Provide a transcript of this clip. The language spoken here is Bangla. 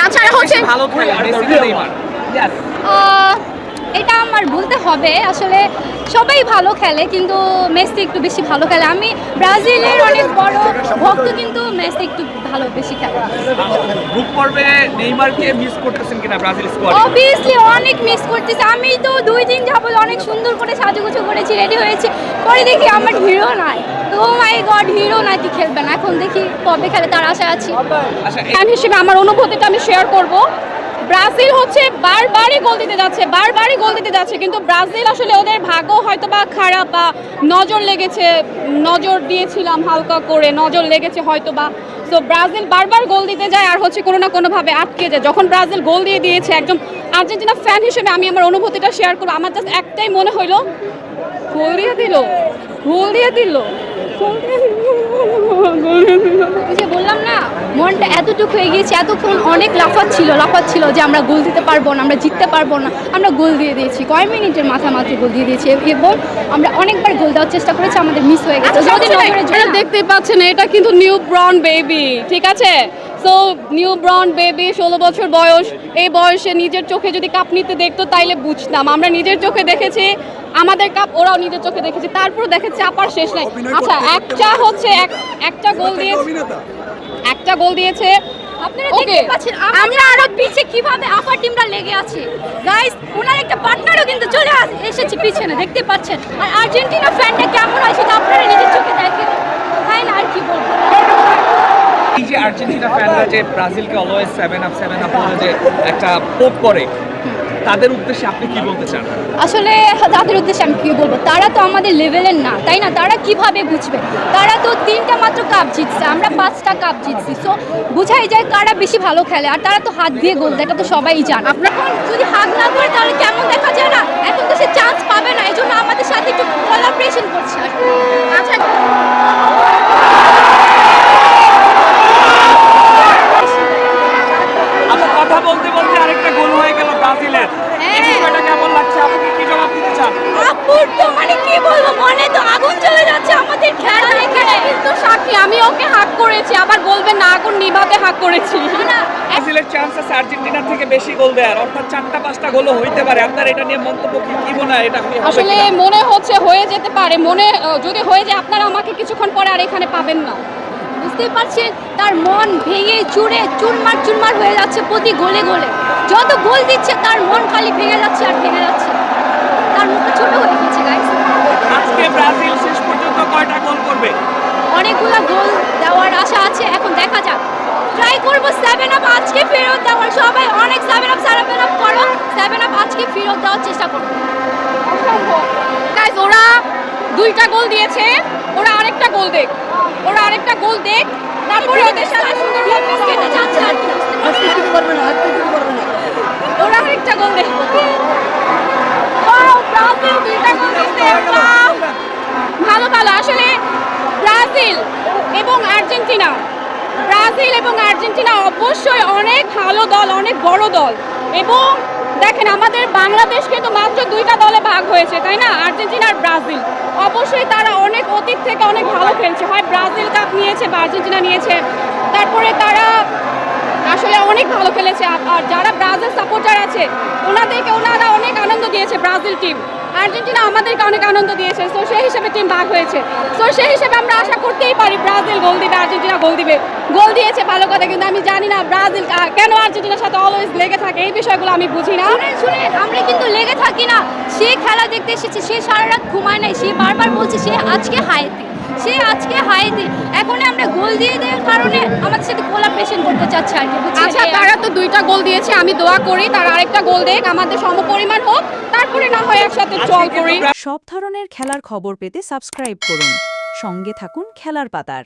তাছাড়া হচ্ছে ভালো খেলে মেসি না নেইমার? এটা আমার বলতে হবে আসলে সবাই ভালো খেলে কিন্তু মেসি একটু বেশি ভালো খেলে। আমি ব্রাজিলের অনেক বড় ভক্ত কিন্তু মেসি একটু ভালো বেশি খেলে। গ্রুপ পর্বে নেইমারকে মিস করতেছেন কিনা ব্রাজিল স্কোয়াড? অবভিয়াসলি অনেক মিস করতেছি। আমি তো 2 দিন যাবত অনেক সুন্দর করে সাজুগুজু করেছি, রেডি হয়েছি, পরে দেখি আমার হিরো নাই। ও মাই গড, হিরো নাকি খেলবে না। এখন দেখি কবে খেলে তার আশায় আছি। আচ্ছা, ফ্যান হিসেবে আমার অনুভূতিটা আমি শেয়ার করব। ব্রাজিল হচ্ছে বারবারই গোল দিতে যাচ্ছে কিন্তু ব্রাজিল আসলে ওদের ভাগ্য হয়তো বা খারাপ বা নজর দিয়েছিলাম হালকা করে, নজর লেগেছে হয়তো বা। তো ব্রাজিল বারবার গোল দিতে যায় আর হচ্ছে কোনো না কোনোভাবে আটকে যায়। যখন ব্রাজিল গোল দিয়ে দিয়েছে, একজন আর্জেন্টিনা ফ্যান হিসেবে আমি আমার অনুভূতিটা শেয়ার করবো। আমার জাস্ট একটাই মনে হইলো, গোল দিয়ে দিল। যে বললাম না, মনটা এতটুকু হয়ে গিয়েছে, এতক্ষণ অনেক লাফাচ্ছিল যে আমরা গোল দিতে পারবো না, আমরা জিততে পারবো না। আমরা গোল দিয়ে দিয়েছি, কয় মিনিটের মাথামাত্র গোল দিয়ে দিয়েছি এবং আমরা অনেকবার গোল দেওয়ার চেষ্টা করেছি, আমাদের মিস হয়ে গেছে। দেখতে পাচ্ছেন এটা কিন্তু নিউ ব্রন বেবি, ঠিক আছে? সো নিউ ব্রন বেবি, 16 বছর বয়স। এই বয়সে নিজের চোখে যদি কাপ নিতে দেখতো তাইলে বুঝতাম। আমরা নিজের চোখে দেখেছি আমাদের কাপ, ওরাও নিজের চোখে দেখেছি, তারপর দেখে চাপার শেষ নাই। আচ্ছা, একটা গোল দিয়েছে। আপনারা দেখতে পাচ্ছেন আমরা আরো পিছে কিভাবে আপার টিমরা লেগে আছে। গাইস, ওনার একটা পার্টনারও কিন্তু চলে এসেছে পিছনে, দেখতে পাচ্ছেন। আর আর্জেন্টিনা ফ্যানটা কেমন হয় সেটা আপনারা নিজের চোখে দেখেন, তাই না? আর কি বলবো। এই যে আর্জেন্টিনা ফ্যানরা যে ব্রাজিলকে অলওয়েজ 7 আপ বলে যে একটা পোক করে, তাদের উদ্দেশ্যে আপনি কি বলতে চান? আসলে তাদের উদ্দেশ্যে আমি কি বলবো, তারা তো আমাদের লেভেলের না, তাই না? তারা কিভাবে বুঝবে? তারা তো 3টা মাত্র কাপ জিতছে, আমরা 5টা কাপ জিতছি। সো বুঝাই যায় কারা বেশি ভালো খেলে। আর তারা তো হাত দিয়ে গোল দেয়, এটা তো সবাই জানে। আপনার যদি হাত না করে তাহলে কেমন দেখা যায় না? এখন তো সে চান্স পাবে না, এই জন্য আমাদের সাথে একটু কোলাবরেশন করছে। আচ্ছা, কথা বলতে আরেকটা গোল হয়ে গেল ব্রাজিলের। এই বিষয়টা কেমন লাগছে? আপনি কি জবাব দিতে চান? আপুর তো মানে কি বলবো, মনে তো আগুন চলে যাচ্ছে আমাদের খেলা দেখে। কিন্তু সাক্ষী, আমি ওকে হাক করেছি, আবার বলবেন না আগুন নিভাতে হাক করেছি। ব্রাজিলের চান্স আছে আর্জেন্টিনার থেকে বেশি গোল দেওয়ার, অর্থাৎ 4টা-5টা গোলও হইতে পারে। আপনার এটা নিয়ে মন্তব্য কি মনে হয়? এটা আসলে মনে হচ্ছে হয়ে যেতে পারে। যদি হয়ে যায়, আপনারা আমাকে কিছুক্ষণ পরে আর এখানে পাবেন না। বুঝতে পারছেন, তার মন ভেঙে চুরমার হয়ে যাচ্ছে প্রতি গোলে। যত গোল দিচ্ছে তার মন খালি ভেঙে যাচ্ছে আর ভেঙে যাচ্ছে। তার মুখটা ছোট হয়ে গেছে। গাইস, আজকে ব্রাজিল শেষ পর্যন্ত কয়টা গোল করবে? অনেকগুলো গোল দেওয়ার আশা আছে, এখন দেখা যাক। ট্রাই করব 7 আপ আজকে ফেরত দেওয়ার। সবাই অনেক 7 আপ করো, 7 আপ আজকে ফেরত দেওয়ার চেষ্টা করবো। গাইস, ওরা 2টা গোল দিয়েছে, ওরা আরেকটা গোল দেখ, তারপরে ওদের সাথে সুন্দরভাবে বিস্কিটে যাচ্ছে আর কি। ওরা আরেকটা গোল দেখ। ব্রাজিল 2টা গোল দিয়েছে। ভালো আসলে ব্রাজিল এবং আর্জেন্টিনা অবশ্যই অনেক ভালো দল, অনেক বড় দল। এবং দেখেন, আমাদের বাংলাদেশ কিন্তু মাত্র 2টা দলে ভাগ হয়েছে, তাই না? আর্জেন্টিনা আর ব্রাজিল। অবশ্যই তারা অনেক অতীত থেকে অনেক ভালো খেলছে, হয় ব্রাজিল কাপ নিয়েছে বা আর্জেন্টিনা নিয়েছে। তারপরে তারা আসলে অনেক ভালো খেলেছে। আর যারা ব্রাজিল সাপোর্টার আছে ওনারা অনেক আনন্দ দিয়েছে ব্রাজিল টিম। আর্জেন্টিনা আমাদেরকে অনেক আনন্দ দিয়েছে। সো সেই হিসেবে টিম ভাগ হয়েছে। সো সেই হিসেবে আমরা আশা করতেই পারি ব্রাজিল গোল দিবে, আর্জেন্টিনা গোল দিবে। গোল দিয়েছে ভালো কথা, কিন্তু আমি জানি না ব্রাজিল কেন আর্জেন্টিনার সাথে অলওয়েজ লেগে থাকে, এই বিষয়গুলো আমি বুঝি না। শুনে আমরা কিন্তু লেগে থাকি না। সে খেলা দেখতে এসেছে, সে সারা রাত ঘুমায় নাই, সে বারবার বলছে সে আজকে হাইতে। এখন আমরা গোল দিয়ে দেওয়ার কারণে আমাদের সাথে কোলাবরেশন করতে চাচ্ছে আর কি। আচ্ছা, তারা তো 2টা গোল দিয়েছে, আমি দোয়া করি তারা আরেকটা গোল দেখ, আমাদের সমপরিমাণ হোক, তারপরে না হয় একসাথে চল করি। সব ধরনের খেলার খবর পেতে সাবস্ক্রাইব করুন, সঙ্গে থাকুন খেলার পাতার।